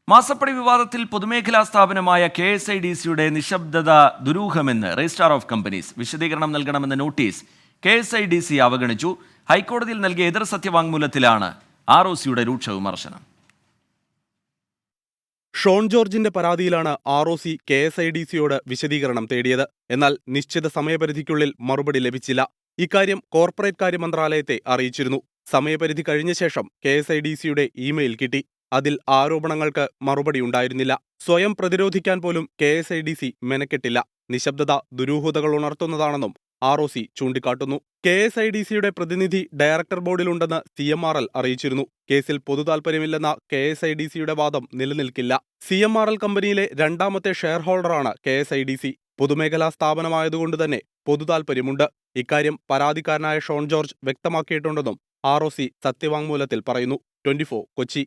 മാസപ്പടി വിവാദത്തിൽ പൊതുമേഖലാ സ്ഥാപനമായ KSIDCയുടെ നിശബ്ദത ദുരൂഹമെന്ന് രജിസ്ട്രാർ ഓഫ് കമ്പനീസ്. വിശദീകരണം നൽകണമെന്ന നോട്ടീസ് KSIDC അവഗണിച്ചു. ഹൈക്കോടതിയിൽ നൽകിയ എതിർ സത്യവാങ്മൂലത്തിലാണ് ROCയുടെ രൂക്ഷ വിമർശനം. ഷോൺ ജോർജിന്റെ പരാതിയിലാണ് ROC KSIDCയോട് വിശദീകരണം തേടിയത്. എന്നാൽ നിശ്ചിത സമയപരിധിക്കുള്ളിൽ മറുപടി ലഭിച്ചില്ല. ഇക്കാര്യം കോർപ്പറേറ്റ് കാര്യ മന്ത്രാലയത്തെ അറിയിച്ചിരുന്നു. സമയപരിധി കഴിഞ്ഞ ശേഷം KSIDCയുടെ ഇമെയിൽ കിട്ടി. അതിൽ ആരോപണങ്ങൾക്ക് മറുപടി ഉണ്ടായിരുന്നില്ല. സ്വയം പ്രതിരോധിക്കാൻ പോലും KSIDC മെനക്കെട്ടില്ല. നിശബ്ദത ദുരൂഹതകൾ ഉണർത്തുന്നതാണെന്നും ROC ചൂണ്ടിക്കാട്ടുന്നു. KSIDCയുടെ പ്രതിനിധി ഡയറക്ടർ ബോർഡിലുണ്ടെന്ന് CMRL അറിയിച്ചിരുന്നു. കേസിൽ പൊതുതാൽപര്യമില്ലെന്ന KSIDCയുടെ വാദം നിലനിൽക്കില്ല. CMRL കമ്പനിയിലെ രണ്ടാമത്തെ ഷെയർ ഹോൾഡറാണ് KSIDC. പൊതുമേഖലാ സ്ഥാപനമായതുകൊണ്ട് തന്നെ പൊതുതാൽപര്യമുണ്ട്. ഇക്കാര്യം പരാതിക്കാരനായ ഷോൺ ജോർജ് വ്യക്തമാക്കിയിട്ടുണ്ടെന്നും ROC സത്യവാങ്മൂലത്തിൽ പറയുന്നു. 24 കൊച്ചി.